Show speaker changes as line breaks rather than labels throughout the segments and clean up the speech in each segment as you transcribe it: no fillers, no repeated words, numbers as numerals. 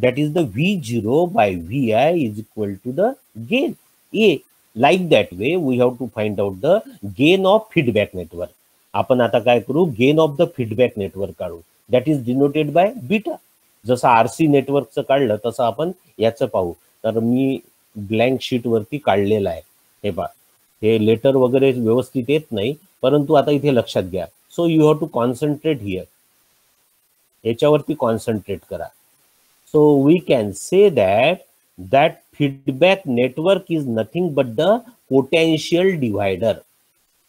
that is the V0 by Vi is equal to the gain A. Like that way we have to find out the gain of feedback network. आपण आता काय करू, gain of the feedback network काढू, that is denoted by beta. जसं RC नेटवर्कचं काढलं तसं आपण याचं पाहू. तर मी ब्लँक शीट वरती काढलेलं आहे. हे पहा, हे लेटर वगैरे व्यवस्थित येत नाही, परंतु आता इथे लक्षात घ्या. So you have to concentrate here, याच्यावरती कॉन्सन्ट्रेट करा. So we can say that feedback network is nothing but the potential divider.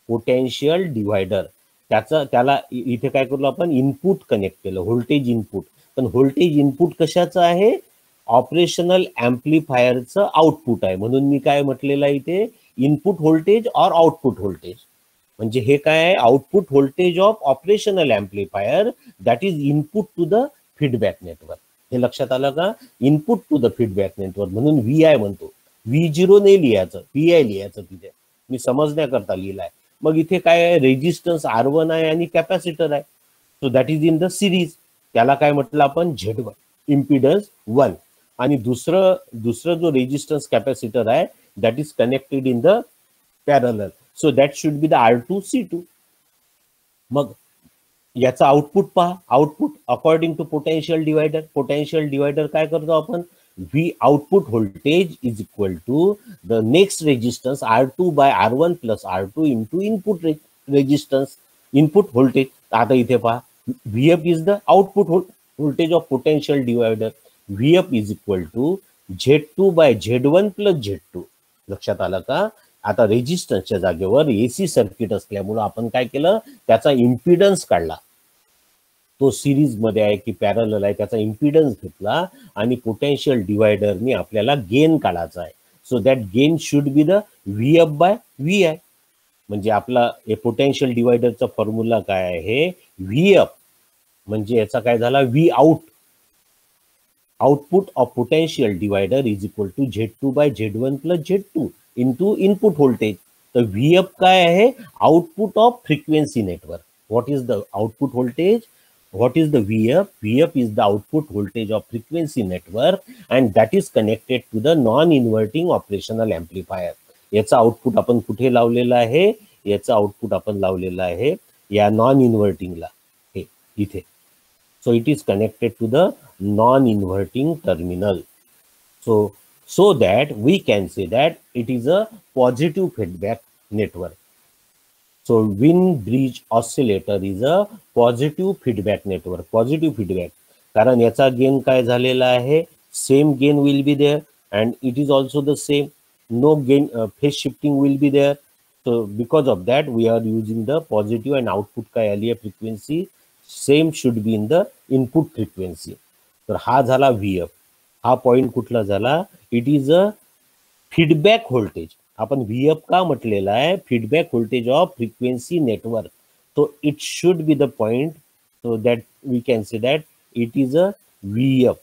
Potential divider. त्याला इथे काय करू आपण, इनपुट कनेक्ट केलं, व्होल्टेज इनपुट. पण व्होल्टेज इनपुट कशाचं आहे, ऑपरेशनल ऍम्प्लिफायरचं आउटपुट आहे. म्हणून मी काय म्हटलेलं आहे इथे, इनपुट व्होल्टेज और आउटपुट व्होल्टेज. म्हणजे हे काय आहे, output voltage of operational amplifier that is input to the feedback network. हे लक्षात आलं का, input to the feedback network. म्हणून VI म्हणतो, V0 नाही लिहायचं, VI लिहायचं. तिथे मी समजण्याकरता लिहिलाय. मग इथे काय आहे, रेजिस्टन्स R1 आहे आणि कॅपॅसिटर आहे. So that is in the series. त्याला काय म्हटलं आपण, Z1 इम्पिडन्स 1. आणि दुसरं जो रेजिस्टन्स कॅपॅसिटर आहे that is connected in the parallel. So that should be the R2C2. मग याचा आउटपुट पहा, output according to potential divider. Potential divider काय करतो आपण, V output voltage is equal to the next resistance R2 by R1 plus R2 into input resistance, input voltage. आता इथे पहा, VF is the output voltage of potential divider. VF is equal to Z2 by Z1 plus Z2. लक्षात आलं का. आता रेजिस्टन्सच्या जागेवर AC circuit असल्यामुळे आपण काय केलं, त्याचा इम्पिडन्स काढला. तो सिरीज मध्ये आहे की पॅरलल आहे त्याचा इम्पिडन्स घेतला आणि पोटेन्शियल डिवायडरनी आपल्याला गेन काढायचा आहे. So that gain should be the VF by VI. म्हणजे आपला हे पोटेन्शियल डिवायडरचा फॉर्म्युला काय आहे, VF म्हणजे याचा काय झाला, V out, output of potential divider is equal to Z2 by Z1 plus Z2 into input voltage. तर VF काय आहे, output of frequency network. What is the output voltage, what is the VF? VF is the output voltage of frequency network and that is connected to the non-inverting operational amplifier. याचा output आपण कुठे लावलेला आहे, याचा output आपण लावलेला आहे या नॉन इन्व्हर्टिंगला, हे इथे. So it is connected to the non inverting terminal. so that we can say that it is a positive feedback network. So Wien bridge oscillator is a positive feedback network. Positive feedback कारण याचा gain काय झालेला आहे, same gain will be there and it is also the same, no gain phase shifting will be there. So because of that we are using the positive and output काय आली आहे frequency same should be in the input frequency. तर हा झाला VF. हा point कुठला झाला, it is a feedback voltage. आपण VF का म्हटलेला आहे, feedback voltage of frequency network. तो it should be the point, so that we can say that it is a VF.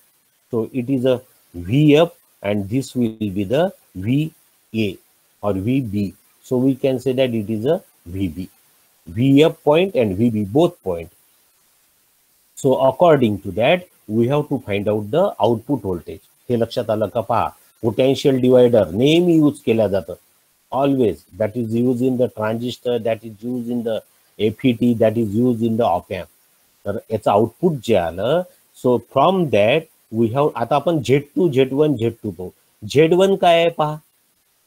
So it is a VF and this will be the VA or VB. So we can say that it is a VB. VF point and VB both point. So according to that we have to find out the output voltage. हे लक्षात आलं का. पहा, potential divider नेहमी use केल्या जातं, always. That is use in the transistor, that is use in the FET, that is use in the op amp. तर याचं आउटपुट जे आलं, so from that we have, आता आपण Z2 Z1 Z2 पाहू. Z1 काय आहे पहा,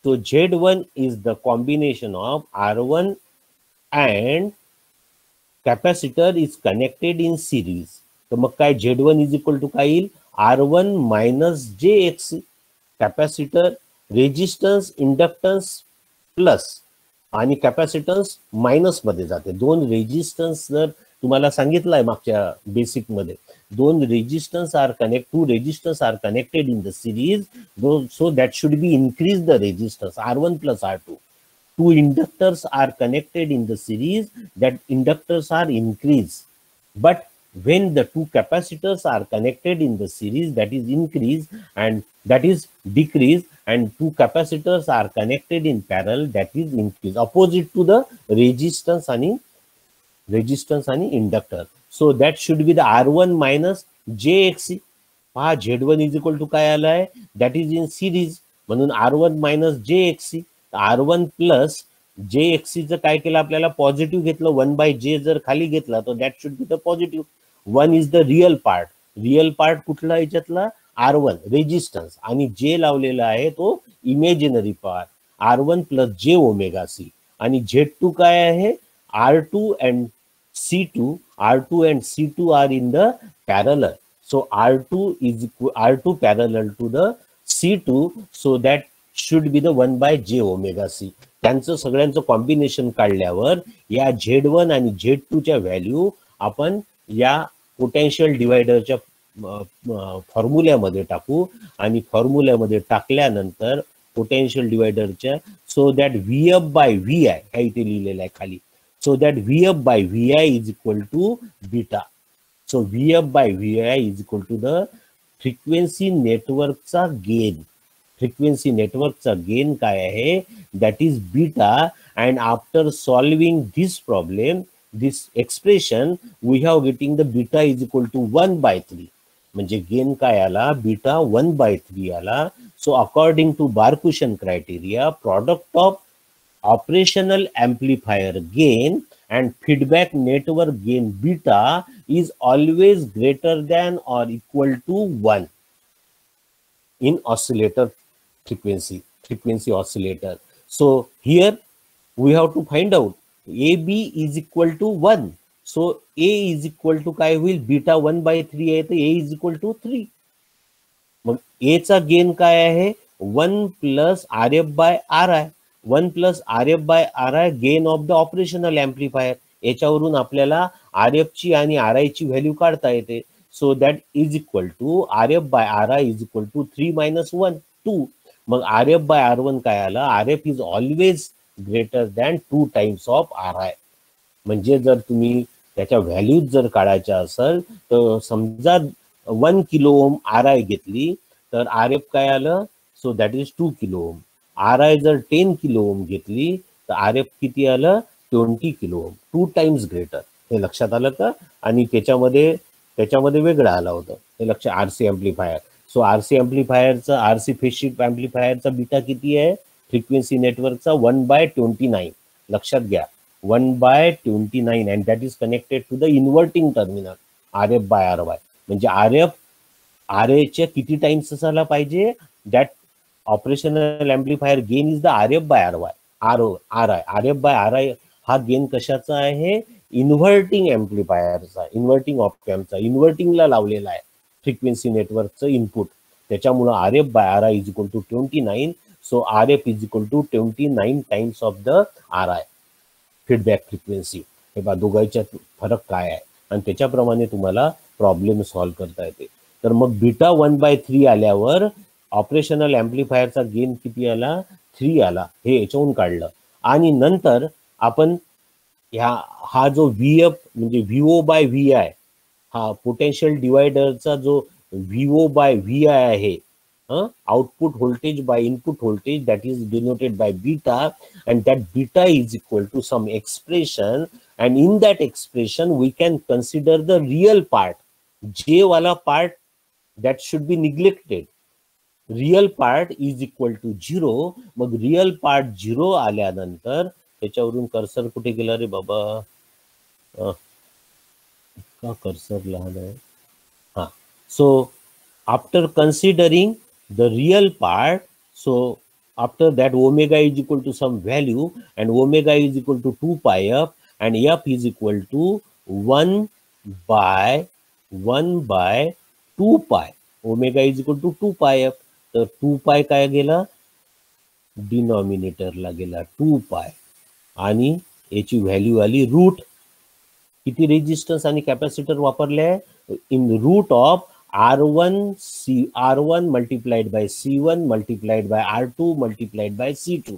तो Z1 is the combination of R1 and capacitor is connected in series. तर मग काय, Z1 इज इक्वल टू काय येईल, R1 minus JXC. Capacitor resistance inductance plus आणि कॅपॅसिटन्स मायनस मध्ये जाते. दोन रेजिस्टन्स जर तुम्हाला सांगितलं आहे मागच्या बेसिक मध्ये, दोन resistance are two resistance are connected in the series, so that should be increase the resistance R1 plus R2. Two inductors are connected in the series, that inductors are increased. But when the two capacitors are connected in the series, that is increase and that is decrease, and two capacitors are connected in parallel, that is increase, opposite to the resistance and inductor. So that should be the R1 minus JXC. पहा Z1 is equal to काय आलाय, that is in series, म्हणून R1 minus JXC. R1 plus JXCचं काय केलं आपल्याला, positive घेतलं, 1/J जर खाली घेतला तर that should be the positive. 1 is the real part. Real part कुठला याच्यातला, R1 रेजिस्टन्स, आणि जे लावलेला आहे तो imaginary part, R1 plus J omega C. आणि Z2 काय आहे, R2 and C2, R2 and C2 are in the parallel. So R2 is R2 parallel to the C2, so that should be the 1/J omega C. त्यांचं सगळ्यांचं combination काढल्यावर या Z1 आणि Z2 च्या value आपण या पोटेन्शियल डिवायडरच्या फॉर्म्युल्यामध्ये टाकू, आणि फॉर्म्युल्यामध्ये टाकल्यानंतर पोटेन्शियल डिवायडरच्या, सो दॅट VF/VI ह्या इथे लिहिलेलं आहे खाली, so that VF/VI is equal to beta. So VF/VI is equal to the frequency network चा gain. Frequency network चा gain काय आहे, that is beta. And after solving this problem, this expression, we have getting the beta is equal to 1/3. म्हणजे gain काय आला, beta 1/3 आला. So according to Barkhausen criteria, product of operational amplifier gain and feedback network gain beta is always greater than or equal to 1 in oscillator frequency oscillator. So here we have to find out AB is equal to 1. So A is equal to काय होईल, beta 1/3 आहे तर A is equal to 3. मग A चा gain काय आहे, 1 plus RF/RI. 1 plus RF/RI gain of the operational amplifier. याच्यावरून आपल्याला RF ची आणि RI ची व्हॅल्यू काढता येते. So that is equal to RF/RI is equal to 3 - 1 2. मग RF/R1 काय आला, RF is always greater than 2 times of RI. म्हणजे जर तुम्ही त्याच्या व्हॅल्यूज जर काढायच्या असेल तर समजा 1 किलो ओम RI घेतली तर RF काय आलं, so that is 2 kilo ohm. RI जर 10 किलो ओम घेतली तर RF किती आलं, 20 किलो ओम, 2 टाइम्स ग्रेटर. हे लक्षात आलं का. आणि त्याच्यामध्ये वेगळं आलं होतं हे लक्ष, RC एम्प्लिफायर. सो RC एम्प्लिफायरचा, RC फेज शिफ्ट एम्प्लिफायरचा बीटा किती आहे, फ्रिक्वेन्सी नेटवर्कचा 1/29. लक्षात घ्या, 1/29, and that is connected to the inverting terminal RF/RY. म्हणजे RA च्या किती टाइम्स असायला पाहिजे, that operational amplifier gain is the RF/RY. RF/RI हा गेन कशाचा आहे, इन्व्हर्टिंग एम्प्लिफायरचा, इन्व्हर्टिंग ऑपॅम्पचा, इन्व्हर्टिंगला लावलेला आहे फ्रिक्वेन्सी नेटवर्कचं इनपुट. त्याच्यामुळं RF/RI is equal to 29. So RF is equal to 29 times of the RI feedback frequency. हे बा दोघांच्या फरक काय आहे, आणि त्याच्याप्रमाणे तुम्हाला प्रॉब्लेम सॉल्व्ह करता येते. तर मग बीटा 1/3 आल्यावर ऑपरेशनल एम्प्लिफायरचा गेन किती आला, 3 आला. हे याच्याहून काढलं. आणि नंतर आपण हा जो VF म्हणजे VO/VI, हा पोटेन्शियल डिवायडरचा जो VO/VI आहे, output voltage by input voltage, that is denoted by beta, and that beta is equal to some expression, and in that expression we can consider the real part. J wala part that should be neglected. Real part is equal to 0. मग real part 0 आल्यानंतर त्याच्यावरून cursor कुठे गेला रे बाबा, का cursor लहान आहे. हा, so after considering the real part, so after that omega is equal to some value, and omega is equal to 2 pi f, and f is equal to 1/2 pi. Omega is equal to 2 pi f. तर 2 pi काय गेला, डिनॉमिनेटरला गेला 2 pi, आणि याची value आली route. किती resistance आणि capacitor वापरले आहे, in root of R1 multiplied by C1 multiplied by R2 multiplied by C2.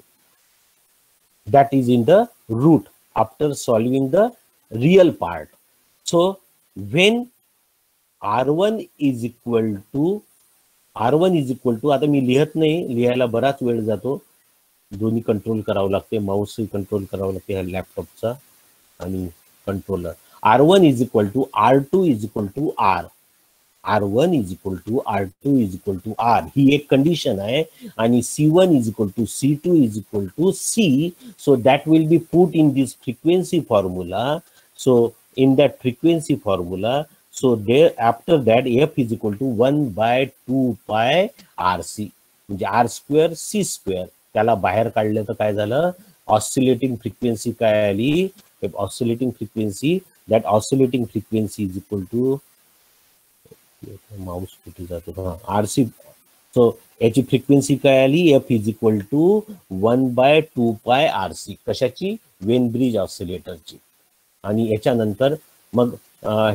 That is in the root after solving the real part. So when R1 is equal to, आता मी लिहत नाही, लिहायला बराच वेळ जातो, दोन्ही कंट्रोल करावं लागते, माऊसही कंट्रोल करावं लागते ह्या लॅपटॉपचा आणि controller. R1 is equal to R2 is equal to R. R1 is equal to R2 is equal to R ही एक कंडिशन आहे आणि C1 is equal to C2 is equal to C. So that will be put in this frequency formula. So in that frequency formula, so there after that F is equal to 1 by 2 pi RC म्हणजे R square C square. त्याला बाहेर काढलं तर काय झालं, oscillating frequency काय आली, oscillating frequency, that oscillating frequency is equal to mouse कुठे जातो RC. सो याची फ्रिक्वेन्सी काय आली, F is equal to 1 by 2 pi RC कशाची, वेन ब्रिज ऑसिलेटरची. आणि याच्यानंतर मग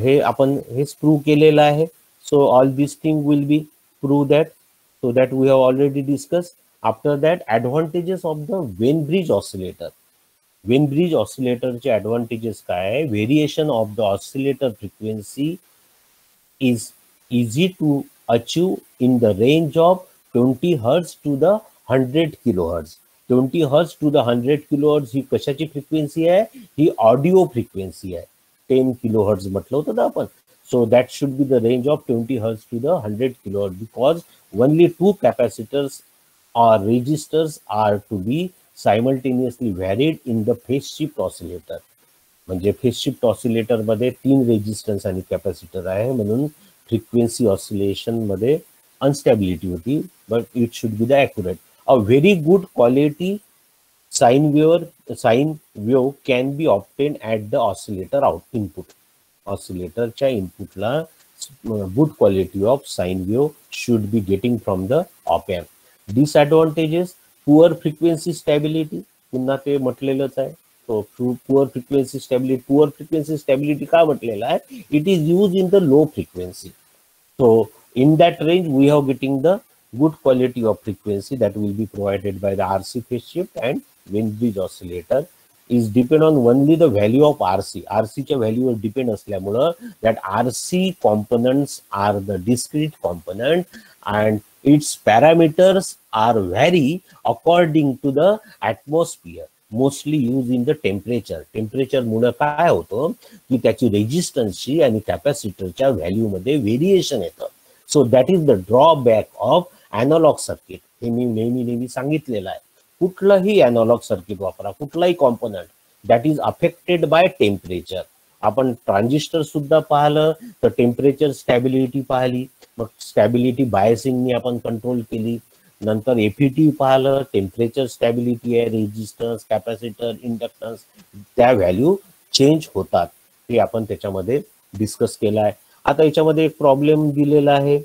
हे आपण हेच प्रूव्ह केलेलं आहे. So all this thing will be prove that. So that we have already discussed. After that, advantages of the Wien bridge oscillator. Wien bridge oscillator चे advantages काय आहे, variation of the oscillator frequency is easy to achieve in the range of 20 Hz to the 100 kHz. 20 Hz to the 100 kHz ही कशाची frequency आहे, ही audio frequency आहे. 10 kHz म्हटलं होतं ना आपण. So that should be the range of 20 Hz to the 100 kHz because only two capacitors or resistors are to be simultaneously varied in the phase shift oscillator. म्हणजे phase shift oscillator मध्ये 3 resistance आणि capacitor आहे म्हणून frequency oscillation मध्ये instability होती, but it should be the accurate. A very good quality sine wave can be obtain at the oscillator out input. ऑसिलेटरच्या इनपुटला good quality of sine wave should be getting from the op amp. Disadvantages, poor frequency stability, पुन्हा ते म्हटलेलंच आहे. So poor frequency stability का म्हटलेला आहे, it is used in the low frequency. So in that range we are getting the good quality of frequency that will be provided by the RC phase shift and Wien bridge oscillator is depend on only the value of RC. RC च्या व्हॅल्यूवर depend असल्यामुळं that RC components are the discrete component and its parameters are vary according to the atmosphere. Mostly use in the temperature. Temperature मुळे काय होतं की त्याची रेजिस्टन्सची आणि कॅपॅसिटरच्या व्हॅल्यू मध्ये व्हेरिएशन येतं. So that is the drawback of analog circuit. हे मी नेहमी सांगितलेलं आहे. कुठलंही अॅनालॉग सर्किट वापरा, कुठलाही component that is affected by temperature. आपण ट्रान्झिस्टर सुद्धा पाहिलं तर टेम्परेचर स्टॅबिलिटी पाहिली, मग स्टॅबिलिटी बायसिंगनी आपण कंट्रोल केली. नंतर एफईटी पाहिलं, टेम्परेचर स्टॅबिलिटी आहे, रेजिस्टन्स, कॅपॅसिटर, इंडक्टन्स, त्या व्हॅल्यू चेंज होतात. हे आपण त्याच्यामध्ये डिस्कस केलं आहे. आता याच्यामध्ये एक प्रॉब्लेम दिलेला आहे.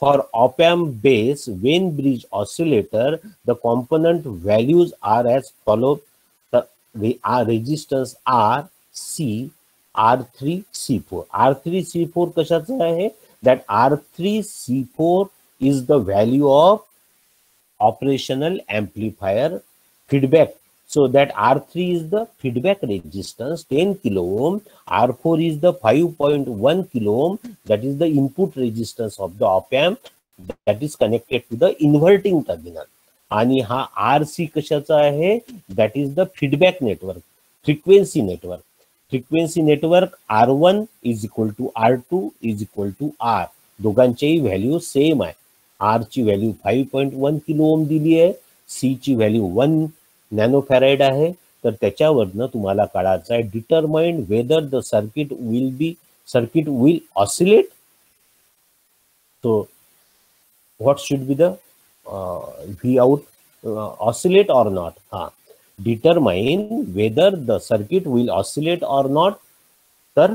For op amp base Wien bridge oscillator the component values are as follow. Resistance R C R3 C4. R3 C4 कशाचं आहे, that R3 C4 is the value of operational amplifier feedback. So that R3 is the feedback resistance 10 kilo ohm, R4 is the 5.1 kilo ohm, that is the input resistance of the op amp that is connected to the inverting terminal. आणि हा RC कशाचा आहे, that is the feedback network, frequency network. Frequency network R1 is equal to R2 is equal to R. दोघांचेही value same आहे. R ची value 5.1 kilo ohm दिली आहे, C ची व्हॅल्यू 1 नॅनोफॅरेड आहे. तर त्याच्यावरनं तुम्हाला कळायचं आहे determined whether the circuit will oscillate. So what should be the V out oscillate or not. हा, determine whether the circuit will oscillate or not. तर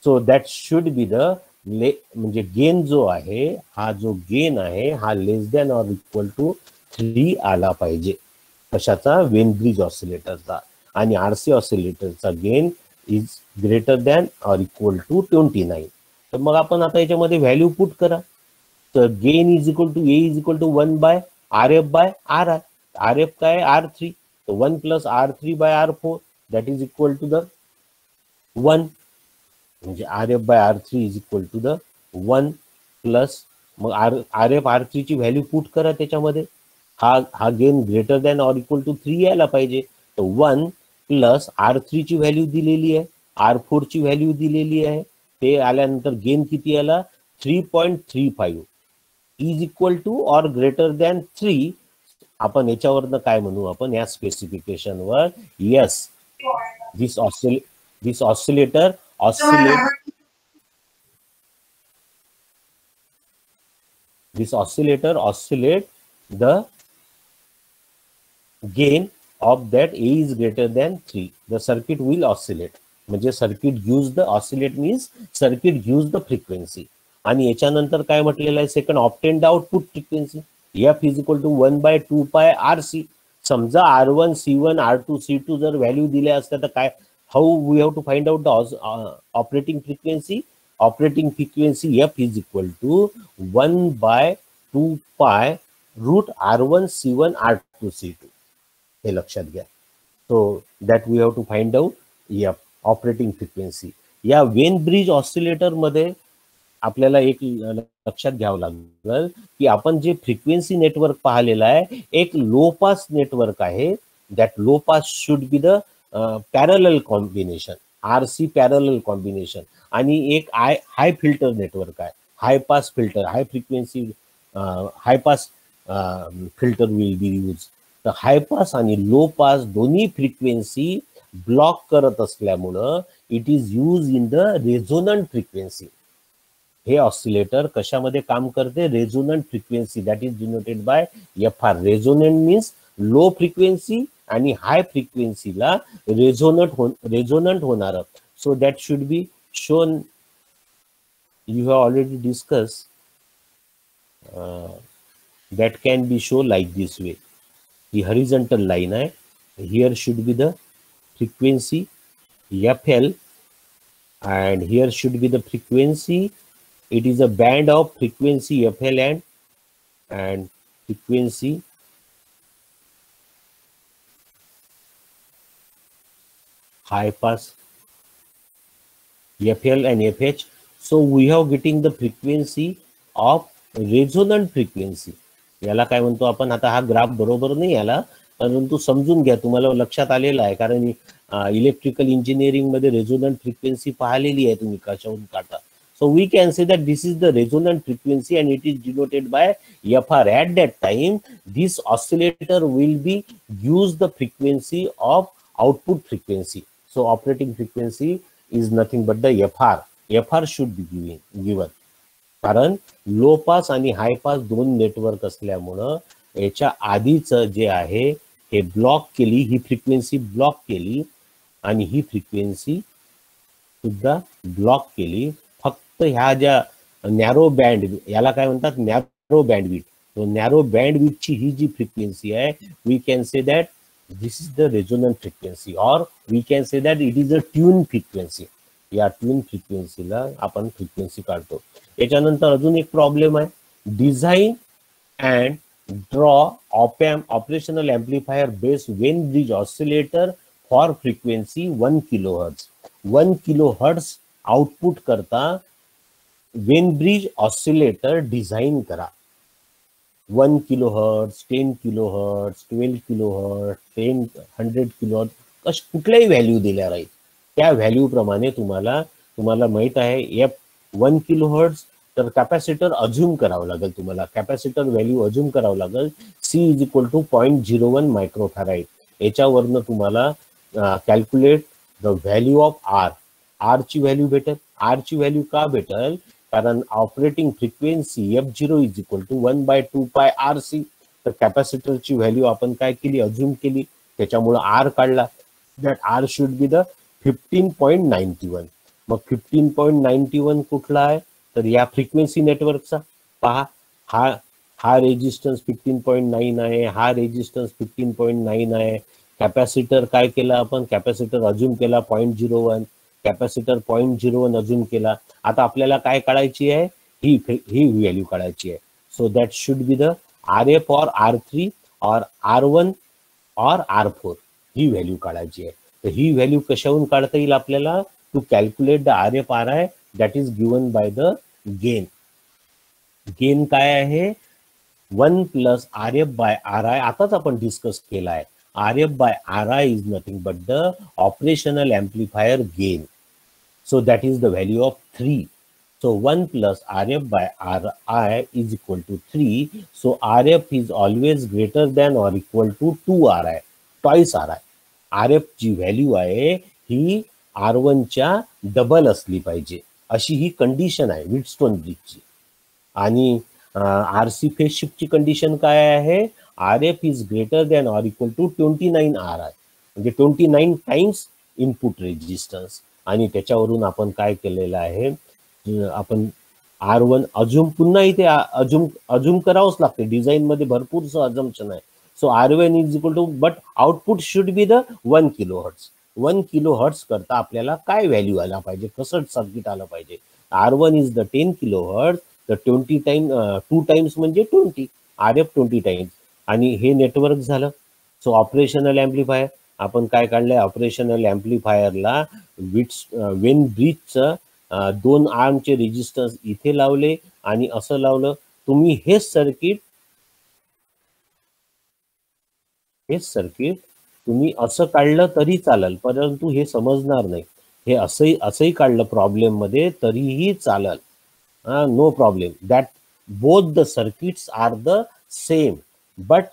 so that should be the म्हणजे गेन जो आहे, हा जो गेन आहे हा less than or equal to 3 आला पाहिजे. कशाचा, वेन ब्रिज ऑसिलेटरचा. आणि आरसी ऑसिलेटरचा gain is greater than or equal to 29. तर मग आपण आता याच्यामध्ये व्हॅल्यू पुट करा. तर gain is equal to A is equal to 1 by RF by RI. RF काय, R3, तर 1 plus R3 by R4 that is equal to the 1. म्हणजे RF by R3 is equal to the 1 plus मग RF R3 ची value put करा त्याच्यामध्ये. हा gain greater than or equal to 3 यायला पाहिजे. तर 1 प्लस R3 ची व्हॅल्यू दिलेली आहे, R4 ची व्हॅल्यू दिलेली आहे. ते आल्यानंतर गेन किती आला, 3.35 is equal to or greater than 3. आपण याच्यावरनं काय म्हणू, आपण या स्पेसिफिकेशनवर yes this oscillator oscillate the gain of that A is greater than 3. The circuit will oscillate. म्हणजे circuit use the oscillate means circuit use the frequency. आणि याच्यानंतर काय म्हटलेलं आहे, second obtain the output frequency F is equal to 1/2πRC. समजा R1 C1 R2 C2 जर value दिल्या असत्या तर काय, how we have to find out the operating frequency. Operating frequency F is equal to 1/2π root R1 C1 R2 C2. हे लक्षात घ्या. So that we have to find out F operating frequency. या Wien bridge oscillator मध्ये आपल्याला एक लक्षात घ्यावं लागेल की आपण जे फ्रिक्वेन्सी नेटवर्क पाहिलेलं आहे एक लो पास नेटवर्क आहे. That low pass should be the parallel combination, RC parallel combination. आणि एक हाय फिल्टर नेटवर्क आहे, high pass filter, high frequency high pass filter will be use. तर हाय पास आणि low pass दोन्ही frequency block करत असल्यामुळं it is use in the resonant frequency. हे oscillator कशामध्ये काम करते, resonant frequency, that is denoted by FR. Resonant means low frequency आणि हाय फ्रिक्वेन्सीला रेझोनंट होणार. So that should be shown, you have already discuss, that can be show like this way. ही horizontal line आहे, here should be the frequency FL and here should be the frequency. It is a band of frequency FL and frequency high pass FL and FH. So we have getting the frequency of resonant frequency. याला काय म्हणतो आपण, आता हा graph बरोबर नाही याला, परंतु समजून घ्या, तुम्हाला लक्षात आलेलं आहे कारण इलेक्ट्रिकल इंजिनिअरिंग मध्ये रेझोनंट फ्रिक्वेन्सी पाहिलेली आहे तुम्ही कशावरून काढता. So we can say that this is the resonant frequency and it is denoted by FR. At that time this oscillator will be use the frequency of output frequency. So operating frequency is nothing but the FR. FR should be given. कारण low pass आणि high pass दोन network असल्यामुळं याच्या आधीचं जे आहे हे block केली, ही फ्रिक्वेन्सी ब्लॉक केली आणि ही फ्रिक्वेन्सी सुद्धा ब्लॉक केली. फक्त ह्या ज्या नॅरो बँड, याला काय म्हणतात नॅरो बँडविड्थ, तो नॅरो बँडविड्थची ही जी फ्रिक्वेन्सी आहे, we can say that this is the resonant frequency or we can say that it is a tune frequency. या ट्यून फ्रिक्वेन्सीला आपण फ्रिक्वेन्सी काढतो. याच्यानंतर अजून एक प्रॉब्लेम आहे, design and draw op-amp operational amplifier based Wien bridge oscillator for frequency 1 kilohertz. 1 kilohertz output करता Wien bridge oscillator design करा. 1 किलोहर्ट्ज, 10 किलोहर्ट्ज, 12 किलोहर्ट्ज, 10 100 किलोहर्ट्ज कुठल्याही व्हॅल्यू दिल्या राहील त्या व्हॅल्यू प्रमाणे तुम्हाला माहित आहे 1 किलोहर्ट्ज तर कॅपॅसिटर अज्युम करावं लागेल. तुम्हाला कॅपॅसिटर व्हॅल्यू अज्युम करावं लागेल. C is equal to 0.01 microfarad. याच्यावरनं तुम्हाला calculate the value of R. R ची व्हॅल्यू भेटेल. R ची व्हॅल्यू का भेटेल, कारण operating frequency F0 is equal to 1/2πRC. तर कॅपॅसिटरची व्हॅल्यू आपण काय केली, अज्युम केली, त्याच्यामुळे R काढला. That R should be the 15.91. मग 15.91 कुठला आहे, तर या फ्रिक्वेन्सी नेटवर्कचा पहा, हा रेजिस्टन्स 15.9 आहे, हा रेजिस्टन्स 15.9 आहे. कॅपॅसिटर काय केला आपण, कॅपॅसिटर अज्युम केला 0.01, कॅपॅसिटर 0.01 अज्युम केला. आता आपल्याला काय काढायची आहे, ही व्हॅल्यू काढायची आहे. So that should be the RF और R3 और R1 और R4 ही व्हॅल्यू काढायची आहे. तर ही व्हॅल्यू कशावरून काढता येईल आपल्याला, to calculate the RF RI that is given by the gain. Gain काय आहे, 1 प्लस RF बाय RI. आताच आपण डिस्कस केला आहे. RF by RI is nothing but the operational amplifier gain. So that is the value of 3. So 1 plus Rf by Ri is equal to 3. So Rf is always greater than or equal to 2 Ri, twice Ri. Rf G value आहे ही R1 च्या double असली पाहिजे अशी ही condition आहे Wheatstone ब्रिजची. आणि RC phase शिफ्टची condition काय आहे? Rf is greater than or equal to 29 Ri, म्हणजे 29 टाइम्स इनपुट रेजिस्टन्स. आणि त्याच्यावरून आपण काय केलेलं आहे, आपण R1 अजूम पुन्हा इथे अजूम करावंच लागते. डिझाईन मध्ये भरपूरच अजम्पशन आहे. So R1 is equal to, but output should be the 1 kilohertz. 1 kilohertz करता आपल्याला काय व्हॅल्यू आला पाहिजे, कसं सर्किट आलं पाहिजे? R1 is the 10 kilohertz, the 20 time 2 times म्हणजे 20, Rf 20 टाइम्स. आणि हे नेटवर्क झालं. सो ऑपरेशनल ऍम्प्लिफायर आपण काय काढलंय? ऑपरेशनल ऍम्प्लिफायरला वेन ब्रिजचं 2 आर्मचे रेजिस्टन्स इथे लावले आणि असं लावलं. तुम्ही हेच सर्किट तुम्ही असं काढलं तरी चालेल, परंतु हे समजणार नाही. हे असंही काढलं प्रॉब्लेम मध्ये तरीही चालेल. No problem. That both the circuits are the same, but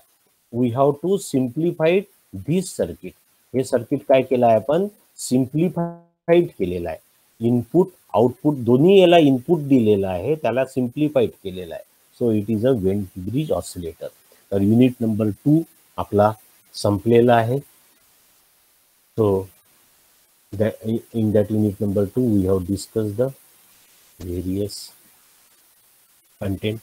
we have to simplified this circuit. हे सर्किट काय केलं आहे आपण? सिम्प्लिफाईड केलेलं आहे. इनपुट आउटपुट दोन्ही याला इनपुट दिलेलं आहे, त्याला सिम्प्लिफाईड केलेलं आहे. So it is a Wien bridge oscillator. तर युनिट नंबर 2 आपला संपलेला आहे. So in that unit number 2 we have discussed the various content.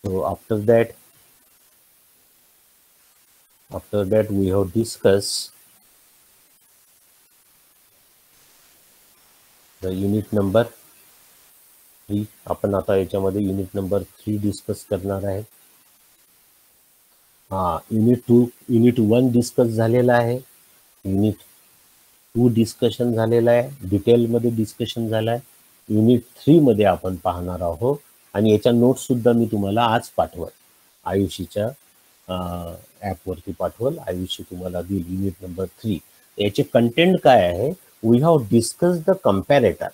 So after that we have discussed the unit number 3. आपण आता याच्यामध्ये युनिट नंबर 3 डिस्कस करणार आहे. Unit 1 discuss झालेला आहे. युनिट 2 डिस्कशन झालेला आहे, डिटेलमध्ये डिस्कशन झालं आहे. युनिट 3 मध्ये आपण पाहणार आहोत. आणि याच्या नोट्स सुद्धा मी तुम्हाला आज पाठवल, आयुषीच्या ॲपवरती पाठवल. आयुषी तुम्हाला देईल युनिट नंबर 3. याचे कंटेंट काय आहे? We have discuss the comparator.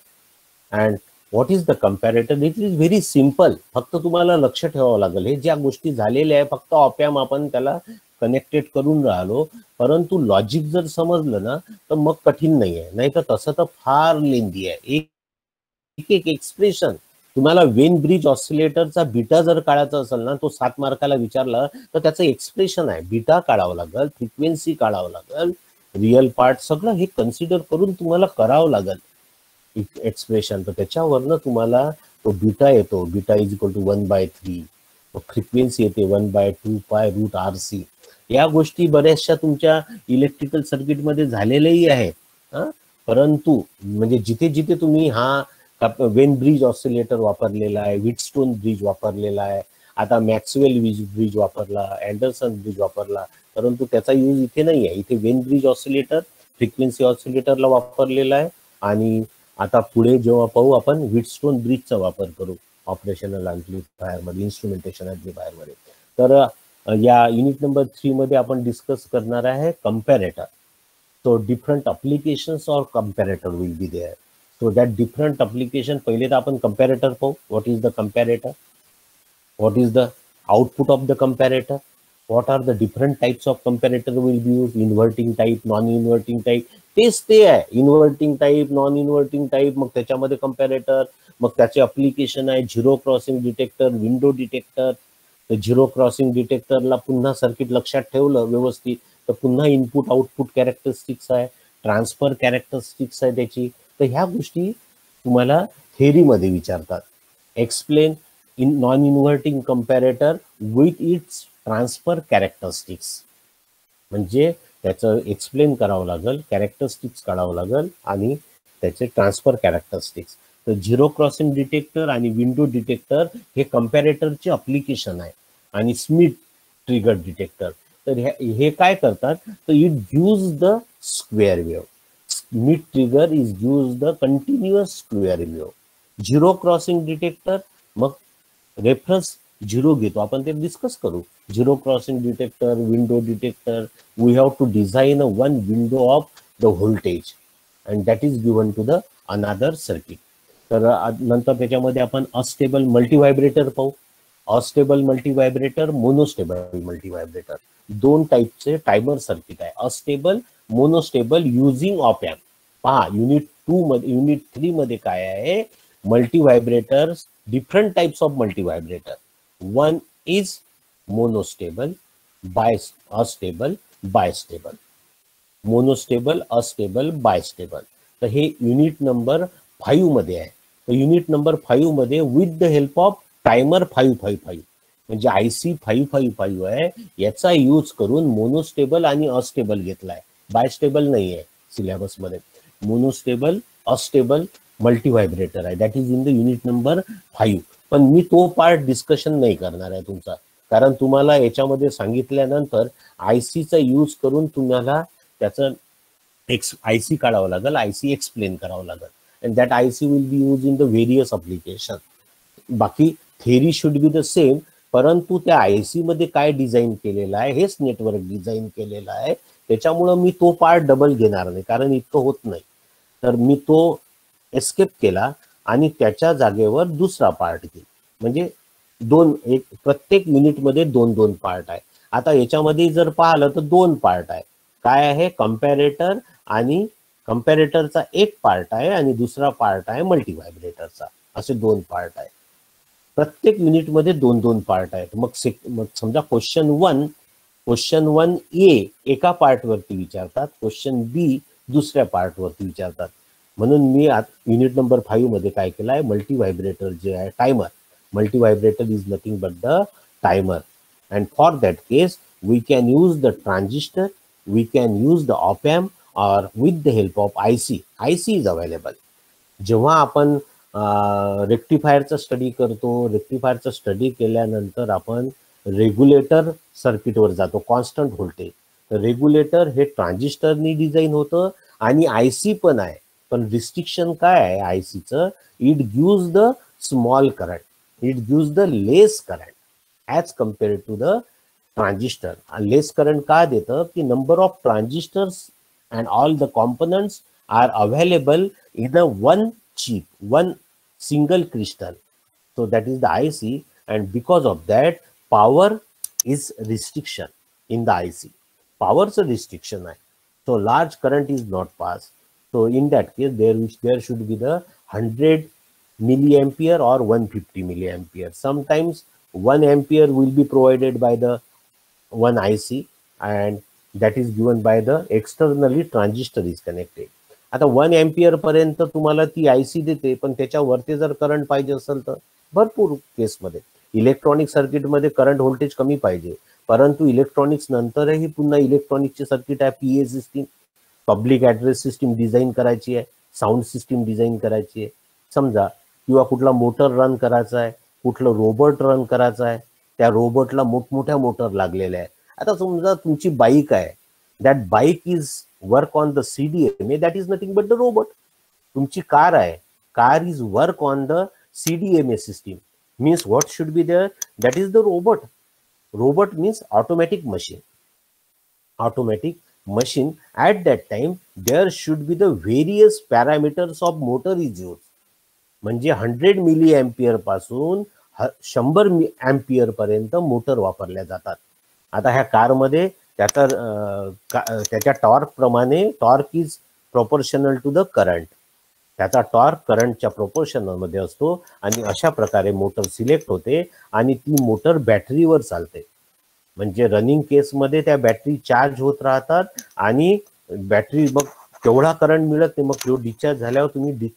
And what is the comparator? It is very simple. फक्त तुम्हाला लक्ष ठेवावं लागेल. हे ज्या गोष्टी झालेल्या आहे फक्त ऑपॅम आपण त्याला कनेक्टेड करून राहिलो, परंतु लॉजिक जर समजलं ना तर मग कठीण नाही आहे. नाही तर तसं तर फार लेंदी आहे. एक एक्सप्रेशन तुम्हाला वेन ब्रिज ऑसिलेटरचा बीटा जर काढायचा असेल ना, तो 7 मार्काला विचारला तर त्याचं एक्सप्रेशन आहे. बीटा काढावं लागेल, फ्रिक्वेन्सी काढावं लागेल, रिअल पार्ट सगळं हे कन्सिडर करून तुम्हाला करावं लागेल एक्सप्रेशन. तर त्याच्यावरनं तुम्हाला तो बीटा येतो. Beta is equal to 1/3. Frequency येते 1/2 पाय रूट RC. या गोष्टी बऱ्याचशा तुमच्या इलेक्ट्रिकल सर्किटमध्ये झालेल्याही आहेत. परंतु म्हणजे जिथे जिथे तुम्ही हा वेन ब्रिज ऑसिलेटर वापरलेला आहे, व्हीटस्टोन ब्रिज वापरलेला आहे, आता मॅक्सवेल ब्रिज वापरला, अँडरसन ब्रिज वापरला, परंतु त्याचा यूज इथे नाही आहे. इथे वेन ब्रिज ऑसिलेटर फ्रिक्वेन्सी ऑसिलेटरला वापरलेला आहे. आणि आता पुढे जेव्हा पाहू आपण व्हीटस्टोन ब्रिजचा वापर करू ऑपरेशनल ॲम्प्लिफायर मध्ये, इन्स्ट्रुमेंटेशन ॲम्प्लिफायर मध्ये. तर या युनिट नंबर 3 मध्ये आपण डिस्कस करणार आहे comparator. So different applications or comparator will be there. So that different application, पहिले तर आपण कंपॅरेटर पाहू. What is the comparator? What is the output of the comparator? What are the different types of comparator will be used? Inverting type, non-inverting type. तेच ते आहे. Inverting type, non inverting type, मग त्याच्यामध्ये comparator, मग त्याचे application आहे zero crossing detector, window detector. तर zero crossing डिटेक्टरला पुन्हा सर्किट लक्षात ठेवलं व्यवस्थित तर पुन्हा इनपुट आउटपुट कॅरेक्टरिस्टिक्स आहे, ट्रान्सफर कॅरेक्टरिस्टिक्स आहे त्याची. तर ह्या गोष्टी तुम्हाला थेअरीमध्ये विचारतात. Explain in non inverting comparator with its transfer characteristics. म्हणजे त्याचं एक्सप्लेन करावं लागेल, कॅरेक्टरिस्टिक्स काढावं लागेल आणि त्याचे ट्रान्सफर कॅरेक्टरिस्टिक्स. तर झिरो क्रॉसिंग डिटेक्टर आणि विंडो डिटेक्टर हे कंपॅरेटरचे अप्लिकेशन आहे. आणि स्मिथ ट्रिगर डिटेक्टर, तर हे काय करतात? तर it gives the square wave. mid trigger is use the continuous screw array. Zero crossing detector, मग रेफरन्स झिरो घेतो आपण, ते डिस्कस करू. Zero crossing detector, window detector, we have to design a one window of the voltage and that is given to the another circuit. तर नंतर त्याच्यामध्ये आपण astable मल्टीव्हायब्रेटर पाहू. अस्टेबल मल्टीव्हायब्रेटर, मोनोस्टेबल मल्टीव्हायब्रेटर, दोन टाईपचे टायमर सर्किट आहे. Astable, monostable using op amp. पहा unit 2 मध्ये, युनिट 3 मध्ये काय आहे, multivibrator, different types of multivibrator. One is monostable, astable, bistable. Monostable, astable, bistable. तर हे युनिट नंबर 5 मध्ये आहे. तर युनिट नंबर 5 मध्ये with the help of timer 555 म्हणजे IC 555 आहे, याचा यूज करून मोनोस्टेबल आणि अस्टेबल घेतलाय. बायस्टेबल नाही आहे सिलेबस मध्ये. मोनोस्टेबल, अस्टेबल मल्टीव्हायब्रेटर आहे, that is in the unit number 5. पण मी तो पार्ट डिस्कशन नाही करणार आहे तुमचा, कारण तुम्हाला याच्यामध्ये सांगितल्यानंतर ICचा यूज करून तुम्हाला त्याचं IC काढावं लागेल, IC एक्सप्लेन करावं लागेल, and that IC will be use in the various application. बाकी theory should be the same, परंतु त्या IC मध्ये काय डिझाईन केलेलं आहे, हेच नेटवर्क डिझाईन केलेलं आहे, त्याच्यामुळं मी तो पार्ट डबल घेणार नाही, कारण इतकं होत नाही. तर मी तो एस्केप केला आणि त्याच्या जागेवर दुसरा पार्ट घेईल. म्हणजे एक प्रत्येक युनिटमध्ये 2-2 पार्ट आहे. आता याच्यामध्ये जर पाहिलं तर 2 पार्ट आहे. काय आहे, कंपॅरेटर, आणि कंपॅरेटरचा एक पार्ट आहे आणि दुसरा पार्ट आहे मल्टीव्हायब्रेटरचा. असे 2 पार्ट आहे. प्रत्येक युनिटमध्ये 2-2 पार्ट आहेत. मग समजा क्वेश्चन 1 ए एका पार्ट वरती विचारतात, क्वेश्चन बी दुसऱ्या पार्ट वरती विचारतात. म्हणून मी युनिट नंबर 5 मध्ये काय केलं आहे, मल्टीव्हायब्रेटर जे आहे, timer, multivibrator is nothing but the timer. And for that case we can use the transistor, we can use the op amp, or with the help of IC. IC is available. जेव्हा आपण रेक्टिफायरचा study करतो, रेक्टिफायरचा study केल्यानंतर आपण regulator सर्किटवर जातो, constant voltage. Regulator हे ट्रान्झिस्टरनी design होतं आणि IC पण आहे. पण रिस्ट्रिक्शन काय आहे ICचं, it gives the small current, it gives the less current as compared to the transistor. Less current का देतं की number of transistors and all the components are available in a one chip, one single crystal. So that is the IC, and because of that power is restriction in the IC. Power's a restriction. So large current is not passed. So in that case there should be the 100 milliampere or 150 milliampere. Sometimes 1 ampere will be provided by the one IC, and that is given by the externally transistor is connected. आता 1 ampere पर्यंत तुम्हाला ती IC देते, पण त्याच्यावरती जर current पाहिजे असेल तर भरपूर केसमध्ये इलेक्ट्रॉनिक सर्किटमध्ये करंट व्होल्टेज कमी पाहिजे, परंतु इलेक्ट्रॉनिक्स नंतरही पुन्हा इलेक्ट्रॉनिकची सर्किट आहे, PA system, public address system design करायची आहे, साऊंड सिस्टीम डिझाईन करायची आहे समजा, किंवा कुठला मोटर रन करायचा आहे, कुठलं रोबोट रन करायचं आहे, त्या रोबोटला मोठमोठ्या मोटर लागलेल्या आहेत. आता समजा तुमची बाईक आहे, that bike is work on the CDMA, that is nothing but the robot. तुमची कार आहे, car is work on the CDMA system, means what should be there, that is the robot. Robot means automatic machine. Automatic machine, at that time there should be the various parameters of motor is used. म्हणजे 100 milli ampere पासून 100 ampere पर्यंत motor वापरल्या जातात. आता ह्या कारमध्ये त्याच्या torque प्रमाणे, torque is proportional to the current, त्याचा टॉर्क करंटच्या प्रोपोर्शनल मध्ये असतो, आणि अशा प्रकारे मोटर सिलेक्ट होते आणि ती मोटर बॅटरीवर चालते. म्हणजे रनिंग केसमध्ये त्या बॅटरी चार्ज होत राहतात आणि बॅटरी मग तेवढा करंट मिळत नाही, मग जो डिस्चार्ज झाल्यावर तुम्ही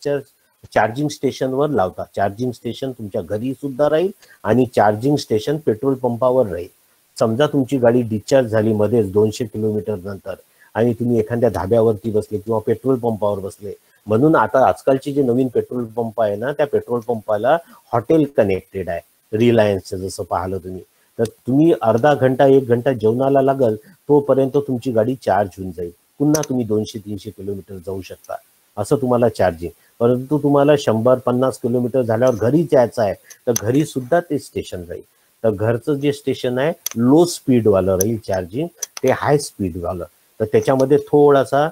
चार्जिंग स्टेशनवर लावता. चार्जिंग स्टेशन तुमच्या घरी सुद्धा राहील आणि चार्जिंग स्टेशन पेट्रोल पंपावर राहील. समजा तुमची गाडी डिस्चार्ज झाली मध्येच 200 किलोमीटर नंतर आणि तुम्ही एखाद्या धाब्यावरती बसले किंवा पेट्रोल पंपावर बसले, म्हणून आता आजकालचे जे नवीन पेट्रोल पंप आहे ना, त्या पेट्रोल पंपाला हॉटेल कनेक्टेड आहे, रिलायन्सचं जसं पाहिलं तुम्ही. तर तुम्ही अर्धा घंटा 1 घंटा जेवणाला लागल तोपर्यंत तुमची गाडी चार्ज होऊन जाईल. पुन्हा तुम्ही 200-300 किलोमीटर जाऊ शकता, असं तुम्हाला चार्जिंग. परंतु तुम्हाला 100-50 किलोमीटर झाल्यावर घरीच यायचं आहे, तर घरी सुद्धा ते स्टेशन राहील. तर घरचं जे स्टेशन आहे लो स्पीडवालं राहील चार्जिंग, ते हाय स्पीडवालं. तर त्याच्यामध्ये थोडासा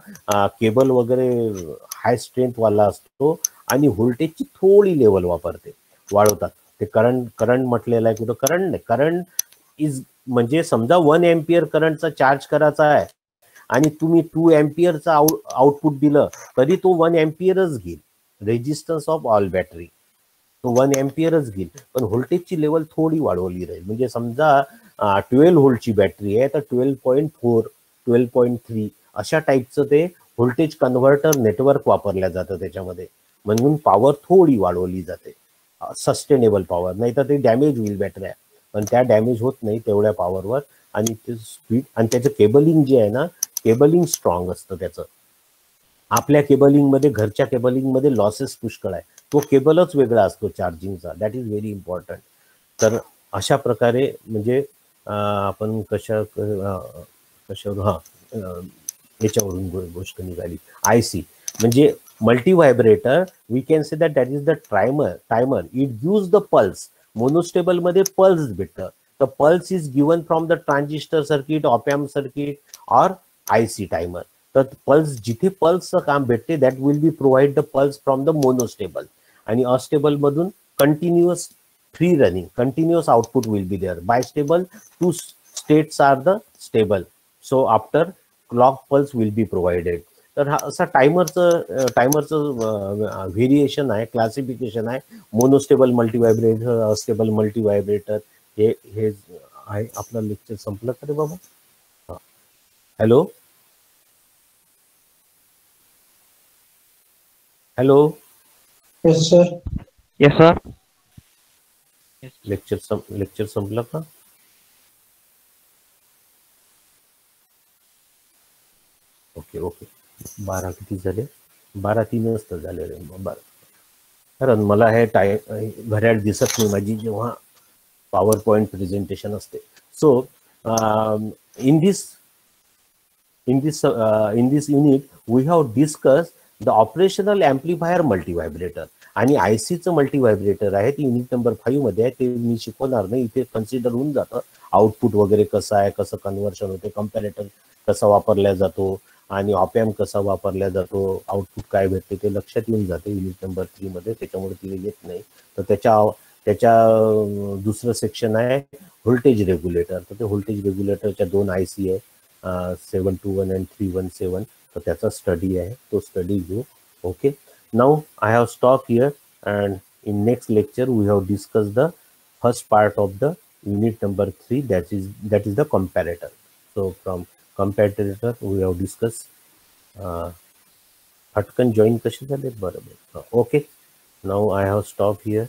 केबल वगैरे हाय स्ट्रेंथवाला असतो आणि व्होल्टेजची थोडी लेवल वाढवतात. ते करंट म्हटलेलं आहे, कुठं करंट नाही, करंट इज म्हणजे समजा 1 एम्पियर करंटचा चार्ज करायचा आहे आणि तुम्ही 2 एम्पियरचा आउटपुट दिलं तरी तो 1 एम्पियरच घेईल. रेजिस्टन्स ऑफ ऑल बॅटरी तो 1 एम्पियरच घेईल, पण व्होल्टेजची लेवल थोडी वाढवली राहील. म्हणजे समजा 12 व्होल्टची बॅटरी आहे तर 12.4 12.3 अशा टाईपचं ते व्होल्टेज कन्व्हर्टर नेटवर्क वापरल्या जातं त्याच्यामध्ये, म्हणून पॉवर थोडी वाढवली जाते, सस्टेनेबल पॉवर. नाही तर ते डॅमेज होईल बॅटऱ्या, पण त्या डॅमेज होत नाही तेवढ्या पॉवरवर. आणि ते स्पीड आणि त्याचं केबलिंग जे आहे ना, केबलिंग स्ट्रॉंग असतं त्याचं. आपल्या केबलिंगमध्ये, घरच्या केबलिंगमध्ये लॉसेस पुष्कळ आहे, तो केबलच वेगळा असतो चार्जिंगचा. That is very important. तर अशा प्रकारे म्हणजे आपण कशावर याच्यावरून गोष्ट निघाली. IC म्हणजे multivibrator. We can say that is the timer. It gives the pulse. Monostable मध्ये पल्स भेटतं. The pulse is given from the transistor circuit, op amp circuit or IC timer. तर पल्स, जिथे पल्सचं काम भेटते that will be provide the pulse from the monostable. आणि astable मधून continuous free running, continuous output will be there. Bistable, two states are the stable, so after clock pulse will be provided. तर हा असा टायमरचं variation आहे, classification आहे. Monostable multivibrator, astable multivibrator. हे आहे. आपलं लेक्चर संपलं का रे बाबा? Hello hello.
Yes sir.
Yes sir.
Lecture संपलं का? Okay okay. 12 किती झाले? 12:03 तर झाले रे. 12. कारण मला हे घड्याळ दिसत नाही माझी जेव्हा पॉवर पॉइंट प्रेझेंटेशन असते. So in this unit we have discuss the operational amplifier multivibrator. आणि ICचं मल्टीव्हायब्रेटर आहे, ते युनिट नंबर 5 मध्ये आहे. ते मी शिकवणार नाही, इथे कन्सिडर होऊन जातं. आउटपुट वगैरे कसं आहे, कसं कन्व्हर्शन होते, कम्पॅरेटर कसा वापरला जातो आणि ऑपॅम्प कसा वापरला जातो, आउटपुट काय भेटते ते लक्षात येऊन जाते युनिट नंबर 3 मध्ये. त्याच्यामुळे तिथे येत नाही. तर त्याच्या दुसरं सेक्शन आहे व्होल्टेज रेग्युलेटर. तर ते व्होल्टेज रेग्युलेटरच्या 2 IC आहे, 721 आणि 317. तर त्याचा स्टडी आहे, तो स्टडी घेऊ. Okay. Now I have stopped here, and in next lecture we have discussed the first part of the unit number 3, that is the comparator. So from comparator we have discussed Hatkan join कसे झाले. बरोबर. Okay, now I have stopped here.